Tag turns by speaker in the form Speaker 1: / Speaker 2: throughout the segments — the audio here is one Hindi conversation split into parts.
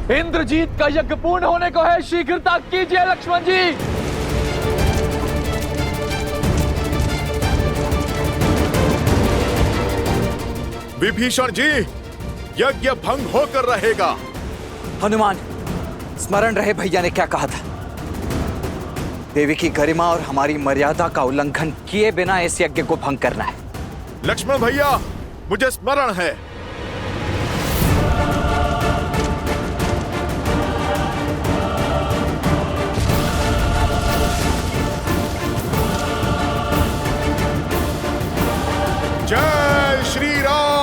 Speaker 1: इंद्रजीत का यज्ञ पूर्ण होने को है, शीघ्रता कीजिए लक्ष्मण जी।
Speaker 2: विभीषण जी, यज्ञ भंग होकर रहेगा।
Speaker 3: हनुमान, स्मरण रहे भैया ने क्या कहा था। देवी की गरिमा और हमारी मर्यादा का उल्लंघन किए बिना इस यज्ञ को भंग करना है।
Speaker 2: लक्ष्मण भैया, मुझे स्मरण है। जय श्री राम।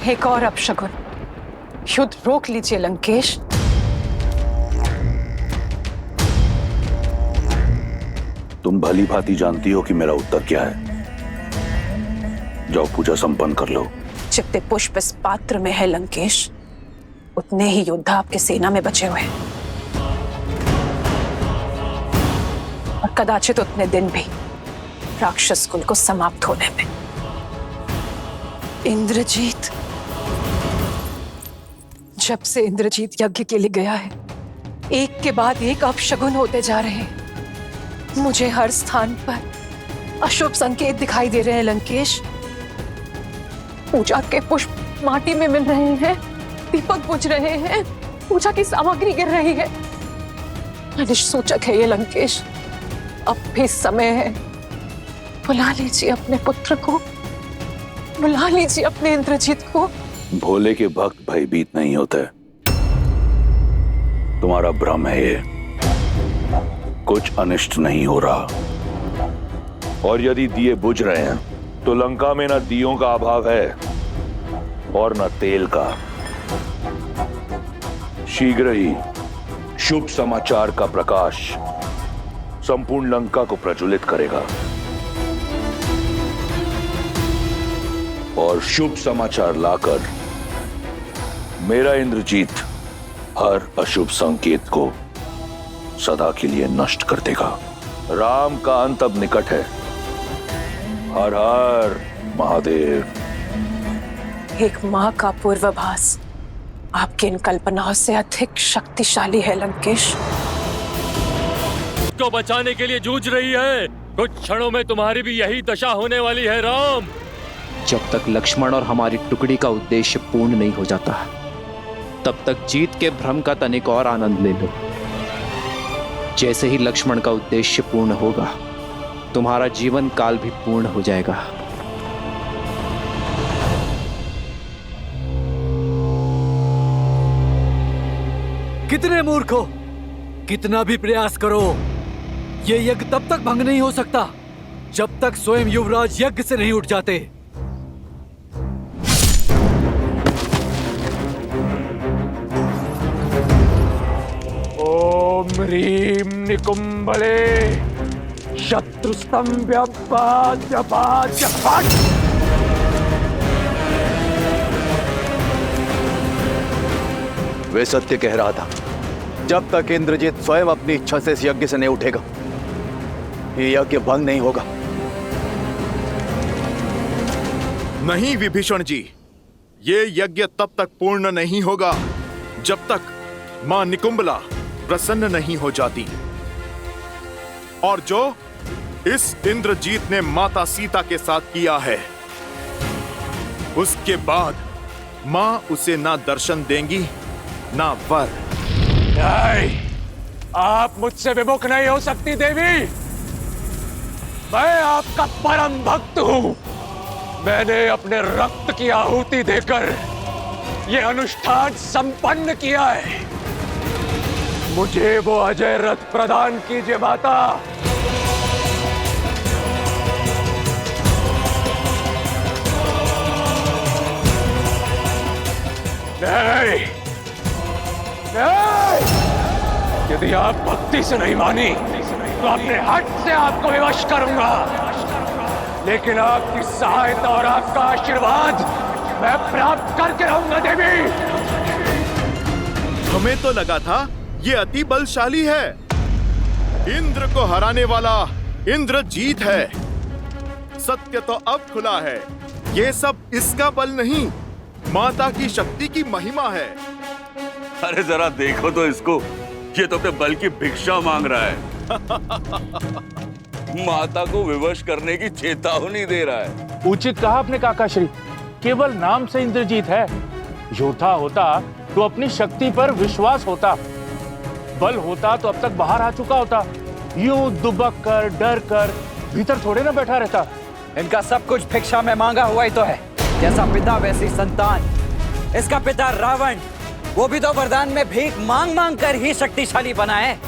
Speaker 4: एक और अपशगुन, युद्ध रोक लीजिए लंकेश।
Speaker 5: तुम भली भांति जानती हो कि मेरा उत्तर क्या है। जाओ पूजा संपन्न कर लो।
Speaker 4: जितने पुष्प इस पात्र में है लंकेश, उतने ही योद्धा आपके सेना में बचे हुए हैं, और कदाचित उतने दिन भी राक्षस कुल को समाप्त होने में। इंद्रजीत, जब से इंद्रजीत यज्ञ के लिए गया है, एक के बाद एक अपशगुन होते जा रहे हैं। मुझे हर स्थान पर अशुभ संकेत दिखाई दे रहे हैं लंकेश। पूजा के पुष्प माटी में मिल रहे हैं, दीपक बुझ रहे हैं, पूजा की सामग्री गिर रही है। अनिष्ट सूचक है ये लंकेश। अब भी समय है, बुला लीजिए अपने पुत्र को, बुला लीजिए अपने इंद्रजीत को।
Speaker 5: भोले के भक्त भयभीत नहीं होते। तुम्हारा भ्रम है ये। कुछ अनिष्ट नहीं हो रहा। और यदि दिए बुझ रहे हैं तो लंका में न दियों का अभाव है और न तेल का। शीघ्र ही शुभ समाचार का प्रकाश संपूर्ण लंका को प्रज्वलित करेगा। और शुभ समाचार लाकर मेरा इंद्रजीत हर अशुभ संकेत को सदा के लिए नष्ट कर देगा। राम का अंत अब निकट है। हर हर महादेव।
Speaker 4: एक मां का पूर्वाभास आपकी इन कल्पनाओं से अधिक शक्तिशाली है लंकेश।
Speaker 1: को बचाने के लिए जूझ रही है। कुछ क्षणों में तुम्हारी भी यही दशा होने वाली है राम।
Speaker 6: जब तक लक्ष्मण और हमारी टुकड़ी का उद्देश्य पूर्ण नहीं हो जाता, तब तक जीत के भ्रम का तनिक और आनंद ले लो। जैसे ही लक्ष्मण का उद्देश्य पूर्ण होगा, तुम्हारा जीवन काल भी पूर्ण हो जाएगा।
Speaker 7: कितने मूर्ख हो, कितना भी प्रयास करो, ये यज्ञ तब तक भंग नहीं हो सकता जब तक स्वयं युवराज यज्ञ से नहीं उठ जाते।
Speaker 1: ओम ह्रीं निकुंभले शत्रुस्तंभ्य
Speaker 3: वे सत्य कह रहा था। जब तक इंद्रजीत स्वयं अपनी इच्छा से इस यज्ञ से नहीं उठेगा, ये यज्ञ भंग नहीं होगा।
Speaker 2: नहीं विभीषण जी, ये यज्ञ तब तक पूर्ण नहीं होगा जब तक मां निकुंभला प्रसन्न नहीं हो जाती। और जो इस इंद्रजीत ने माता सीता के साथ किया है, उसके बाद मां उसे ना दर्शन देंगी ना वर।
Speaker 1: नहीं, आप मुझसे विमुख नहीं हो सकती देवी। मैं आपका परम भक्त हूं। मैंने अपने रक्त की आहुति देकर यह अनुष्ठान संपन्न किया है। मुझे वो अजय रथ प्रदान कीजिए माता। नहीं, नहीं! यदि आप भक्ति से नहीं मानी तो अपने हट से आपको विवश करूंगा, लेकिन आपकी सहायता और आपका आशीर्वाद मैं प्राप्त करके रहूंगा देवी।
Speaker 2: हमें तो लगा था ये अति बलशाली है, इंद्र को हराने वाला इंद्रजीत है। सत्य तो अब खुला है, ये सब इसका बल नहीं, माता की शक्ति की महिमा है।
Speaker 8: अरे जरा देखो तो इसको, ये तो अपने बल की भिक्षा मांग रहा है। माता को विवश करने की चेतावनी दे रहा है।
Speaker 9: उचित कहा आपने काकाश्री, केवल नाम से इंद्रजीत है। योद्धा होता तो अपनी शक्ति पर विश्वास होता, बल होता तो अब तक बाहर आ चुका होता। यूं दुबक कर डर कर भीतर थोड़े ना बैठा रहता।
Speaker 3: इनका सब कुछ भिक्षा में मांगा हुआ ही तो है, जैसा पिता वैसी संतान। इसका पिता रावण, वो भी तो वरदान में भीख मांग मांग कर ही शक्तिशाली बना है।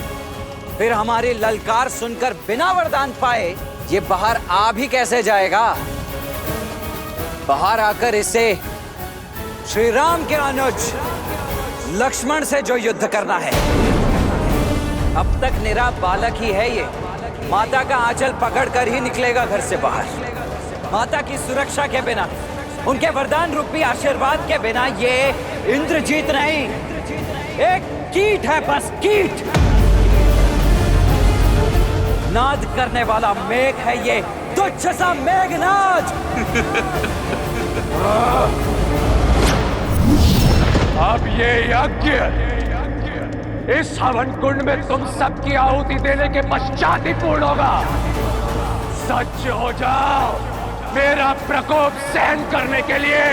Speaker 3: फिर हमारी ललकार सुनकर बिना वरदान पाए ये बाहर आ भी कैसे जाएगा? बाहर आकर इसे श्री राम के अनुज लक्ष्मण से जो युद्ध करना है। अब तक निरा बालक ही है ये, माता का आंचल पकड़कर ही निकलेगा घर से बाहर। माता की सुरक्षा के बिना, उनके वरदान रूपी आशीर्वाद के बिना ये इंद्रजीत नहीं, एक कीट है, बस कीट। नाद करने वाला मेघ है ये, तुच्छ सा मेघनाद।
Speaker 1: अब ये यज्ञ इस हवन कुंड में तुम सबकी आहुति देने के पश्चात ही पूर्ण होगा। सच हो जाओ मेरा प्रकोप सहन करने के लिए।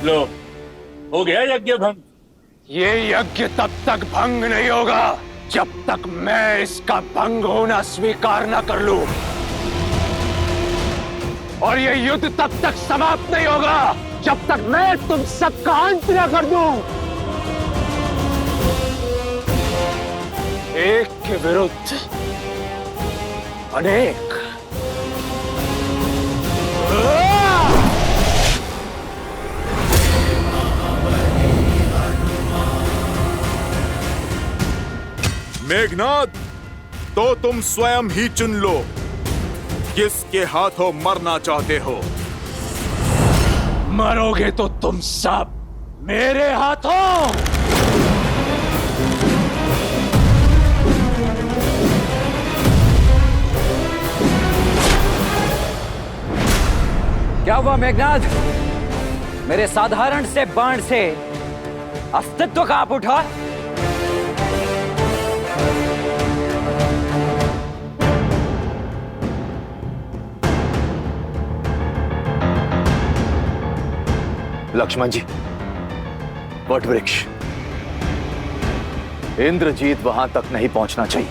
Speaker 8: लो, हो गया यज्ञ भंग।
Speaker 1: ये यज्ञ तब तक भंग नहीं होगा जब तक मैं इसका भंग होना स्वीकार न कर लूं, और ये युद्ध तब तक समाप्त नहीं होगा जब तक मैं तुम सबका अंत न कर दूं। एक के विरुद्ध अनेक।
Speaker 2: मेघनाद, तो तुम स्वयं ही चुन लो किसके हाथों मरना चाहते हो।
Speaker 1: मरोगे तो तुम सब मेरे हाथों।
Speaker 3: क्या हुआ मेघनाद? मेरे साधारण से बाण से अस्तित्व कांप उठा।
Speaker 10: लक्ष्मण जी, वट वृक्ष, इंद्रजीत वहां तक नहीं पहुंचना चाहिए।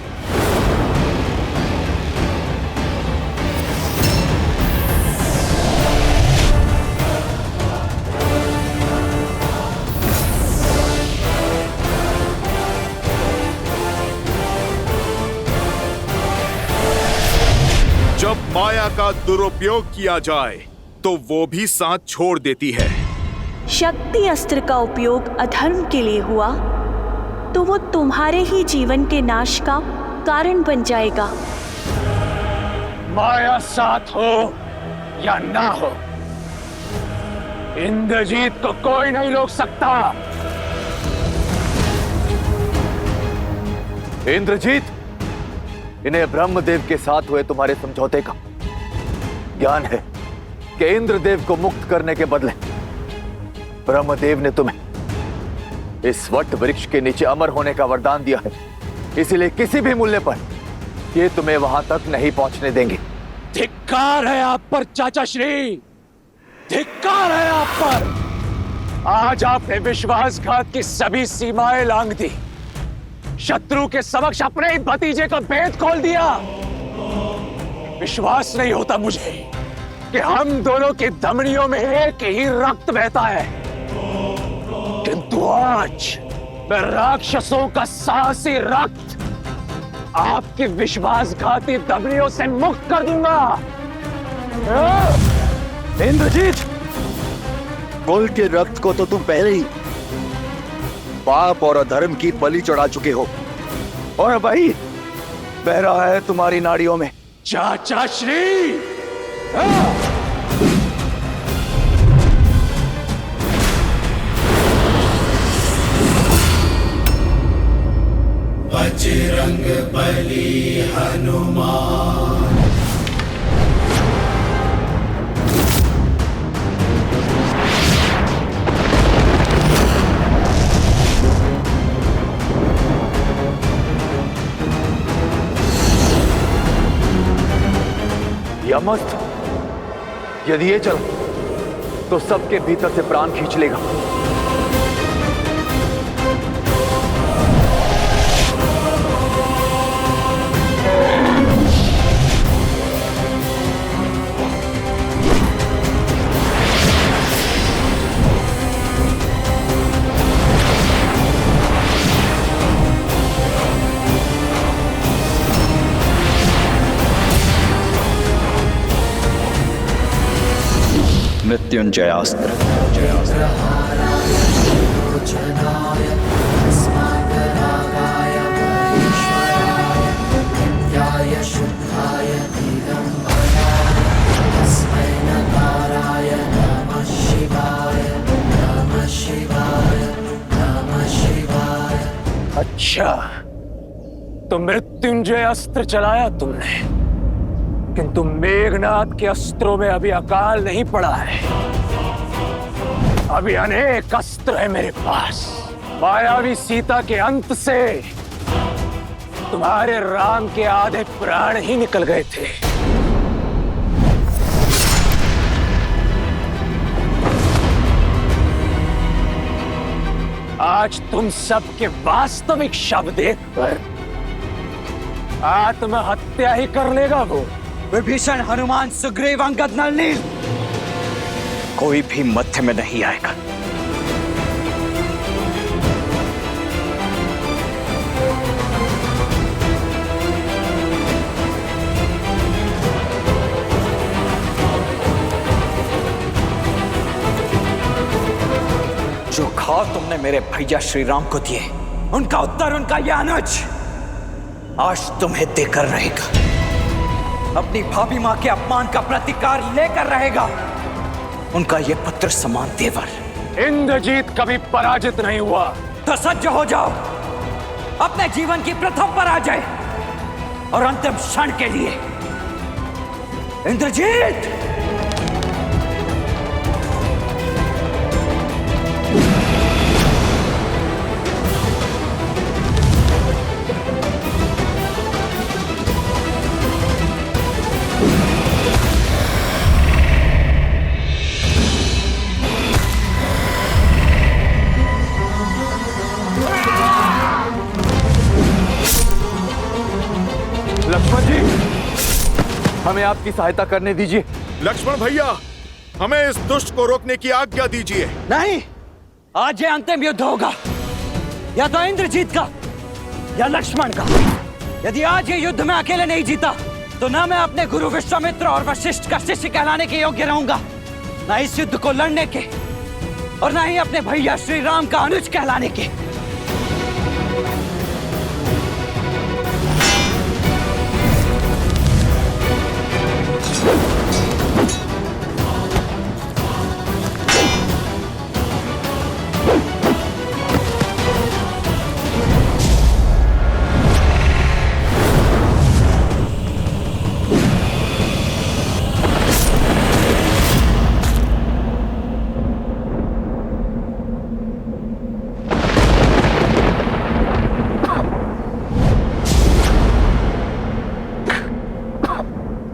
Speaker 2: जब माया का दुरुपयोग किया जाए तो वो भी साथ छोड़ देती है।
Speaker 11: शक्ति अस्त्र का उपयोग अधर्म के लिए हुआ तो वो तुम्हारे ही जीवन के नाश का कारण बन जाएगा।
Speaker 1: माया साथ हो या ना हो, इंद्रजीत को कोई नहीं रोक सकता।
Speaker 10: इंद्रजीत, इन्हें ब्रह्मदेव के साथ हुए तुम्हारे समझौते का ज्ञान है कि इंद्रदेव को मुक्त करने के बदले ब्रह्मदेव ने तुम्हें इस वट वृक्ष के नीचे अमर होने का वरदान दिया है। इसलिए किसी भी मूल्य पर ये तुम्हें वहां तक नहीं पहुंचने देंगे।
Speaker 1: धिक्कार है आप पर चाचा श्री, धिक्कार है आप पर। आज आपने विश्वासघात की सभी सीमाएं लांघ दी, शत्रु के समक्ष अपने ही भतीजे का भेद खोल दिया। विश्वास नहीं होता मुझे कि हम दोनों की धमनियों में एक ही रक्त बहता है, किंतु तो आज मैं राक्षसों का साहसी रक्त आपकी विश्वासघाती दबनियों से मुक्त कर दूंगा।
Speaker 10: इंद्रजीत, कुल के रक्त को तो तुम पहले ही पाप और अधर्म की बलि चढ़ा चुके हो, और भाई बह रहा है तुम्हारी नाड़ियों में।
Speaker 1: चाचा श्री,
Speaker 12: बजरंग बली हनुमान।
Speaker 10: यमस्त, यदि ये चला तो सबके भीतर से प्राण खींच लेगा।
Speaker 6: मृत्युंजयास्त्र।
Speaker 1: अच्छा, तो मृत्युंजय अस्त्र चलाया तुमने, किंतु मेघनाद के अस्त्रों में अभी अकाल नहीं पड़ा है। अभी अनेक अस्त्र है मेरे पास। मायावी सीता के अंत से तुम्हारे राम के आधे प्राण ही निकल गए थे। आज तुम सबके वास्तविक शव देखकर आत्महत्या ही कर लेगा वो।
Speaker 3: विभीषण, हनुमान, सुग्रीव, अंगद, नल, नील, कोई भी मध्य में नहीं आएगा। जो घाव तुमने मेरे भैया श्री राम को दिए, उनका उत्तर उनका यह अनुज आज तुम्हें देकर रहेगा। अपनी भाभी मां के अपमान का प्रतिकार लेकर रहेगा उनका ये पुत्र समान देवर।
Speaker 1: इंद्रजीत कभी पराजित नहीं हुआ।
Speaker 3: तो सज्ज हो जाओ अपने जीवन की प्रथम पराजय और अंतिम क्षण के लिए। इंद्रजीत,
Speaker 10: लक्ष्मण जी, हमें आपकी सहायता करने दीजिए।
Speaker 2: लक्ष्मण भैया, हमें इस दुष्ट को रोकने की आज्ञा दीजिए।
Speaker 3: नहीं, आज ये अंतिम युद्ध होगा, या तो इंद्रजीत का या लक्ष्मण का। यदि आज ये युद्ध में अकेले नहीं जीता तो ना मैं अपने गुरु विश्वामित्र और वशिष्ठ का शिष्य कहलाने के योग्य रहूंगा, ना इस युद्ध को लड़ने के, और ना ही अपने भैया श्री राम का अनुज कहलाने के।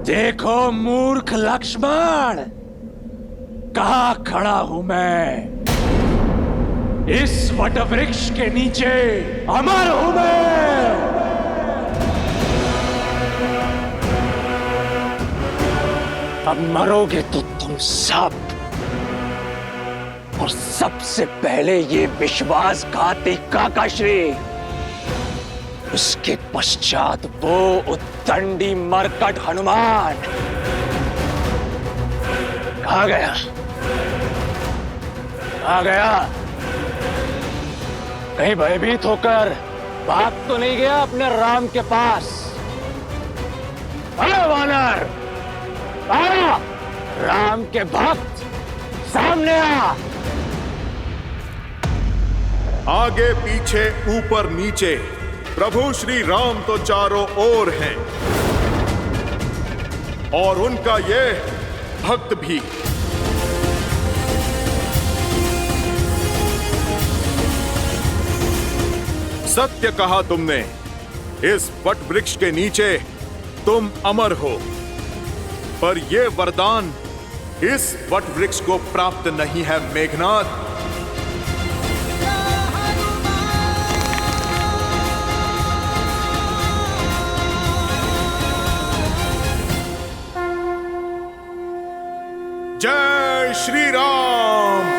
Speaker 1: देखो मूर्ख लक्ष्मण, कहां खड़ा हूं मैं। इस वटवृक्ष के नीचे अमर हूं मैं। अब मरोगे तो तुम सब, और सबसे पहले ये विश्वासघाती काकाश्री, उसके पश्चात वो उद्दंडी मरकट हनुमान। कहाँ गया? कहाँ गया? कहीं भयभीत होकर भाग तो नहीं गया अपने राम के पास? अरे वानर, आ, राम के भक्त सामने आ।
Speaker 2: आगे पीछे ऊपर नीचे प्रभु श्री राम तो चारों ओर हैं और उनका ये भक्त भी। सत्य कहा तुमने, इस वट वृक्ष के नीचे तुम अमर हो, पर यह वरदान इस वट वृक्ष को प्राप्त नहीं है मेघनाथ। जय श्री राम।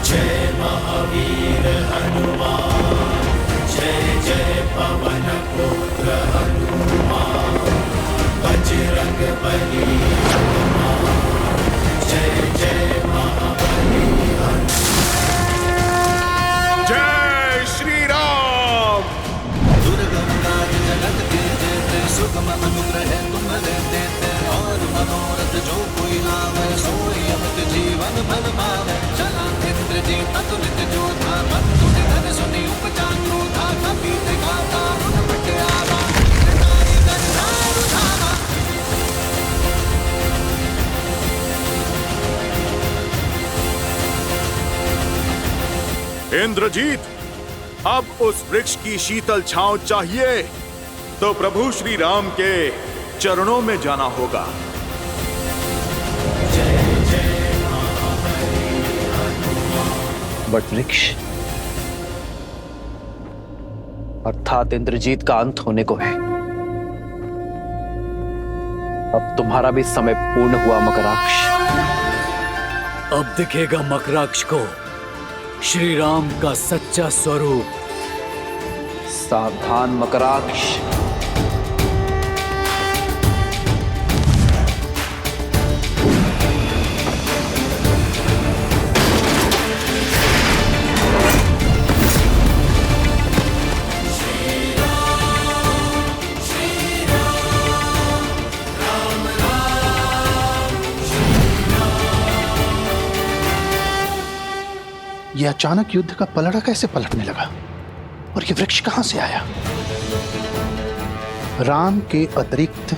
Speaker 12: जय महावीर हनुमान, जय जय पवन पुत्र हनुमान, बजरंग बली हनुमान, जय जय महाबली हनुमान।
Speaker 2: जय श्री राम।
Speaker 12: दुर्गम राज जगत के जेते, सुगम अनुग्रह तुम देते, और मनोरथ जो कोई लावे, सोई अमित जीवन फल पावे। चला इंद्रजीत अतुलित जोधा, बंधु निधन सुनी उपजा क्रोधा, कपीत गाता रुन बट आवा, नारी गंधारु धामा।
Speaker 2: इंद्रजीत, अब उस वृक्ष की शीतल छांव चाहिए तो प्रभु श्री राम के चरणों में जाना होगा।
Speaker 6: वट वृक्ष अर्थात इंद्रजीत का अंत होने को है। अब तुम्हारा भी समय पूर्ण हुआ मकराक्ष।
Speaker 7: अब दिखेगा मकराक्ष को श्री राम का सच्चा स्वरूप।
Speaker 6: सावधान मकराक्ष।
Speaker 13: यह अचानक युद्ध का पलड़ा कैसे पलटने लगा और यह वृक्ष कहां से आया? राम के अतिरिक्त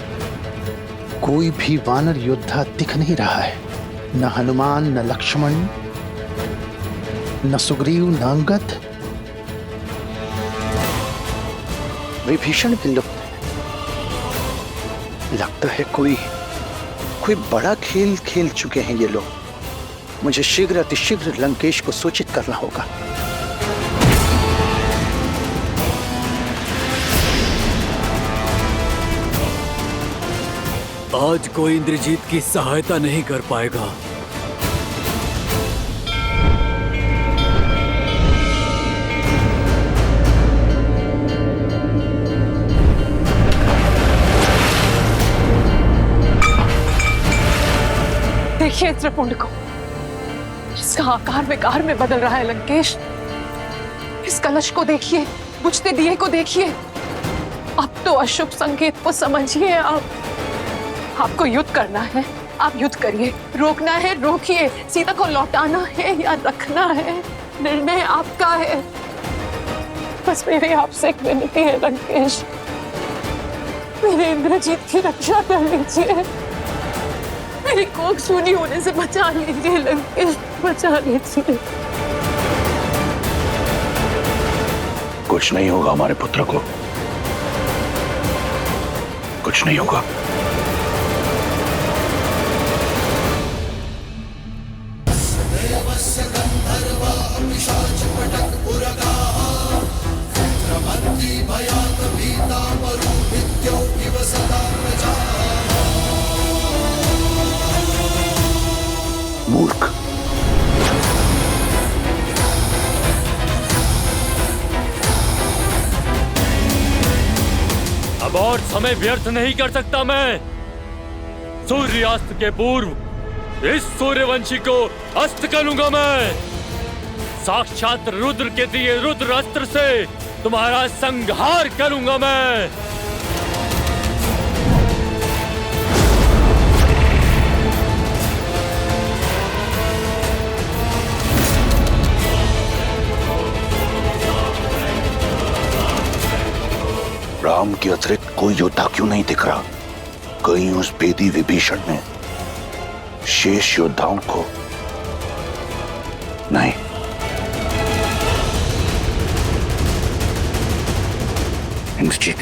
Speaker 13: कोई भी वानर योद्धा दिख नहीं रहा है। न हनुमान, न लक्ष्मण, न सुग्रीव, न अंगद। विभीषण भी लुप्त है। लगता है कोई बड़ा खेल खेल चुके हैं ये लोग। मुझे शीघ्र अतिशीघ्र लंकेश को सूचित करना होगा।
Speaker 7: आज कोई इंद्रजीत की सहायता नहीं कर पाएगा।
Speaker 4: देखिए त्रिपुंड को, इसका आकार विकार में बदल रहा है लंकेश। इस कलश को देखिए, बुझते दिए को देखिए। अब तो अशुभ संकेत को समझिए। आपको युद्ध करना है, आप युद्ध करिए। रोकना है रोकिए, सीता को लौटाना है या रखना है, निर्णय आपका है। बस मेरी आपसे एक विनती है लंकेश, मेरे इंद्रजीत की रक्षा कर लीजिए। मेरी कोख सूनी होने से बचा लीजिए लंकेश, बचा लीजिए।
Speaker 5: कुछ नहीं होगा हमारे पुत्र को, कुछ नहीं होगा।
Speaker 12: भयात भीता
Speaker 14: समय व्यर्थ नहीं कर सकता मैं। सूर्यास्त के पूर्व इस सूर्यवंशी को अस्त करूंगा मैं। साक्षात रुद्र के दिए रुद्र अस्त्र से तुम्हारा संहार करूंगा मैं।
Speaker 5: राम के अतिरिक्त कोई योद्धा क्यों नहीं दिख रहा? कहीं उस बेदी विभीषण ने शेष योद्धाओं को नहीं। इंद्रजीत,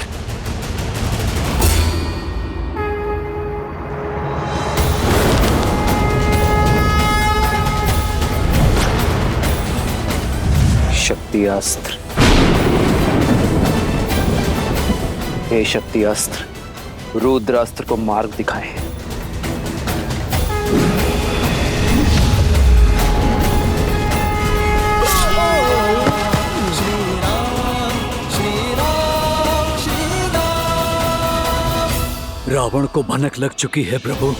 Speaker 6: शक्ति अस्त्र, हे शक्ति अस्त्र, रुद्र अस्त्र को मार्ग दिखाए।
Speaker 7: रावण को भनक लग चुकी है प्रभु।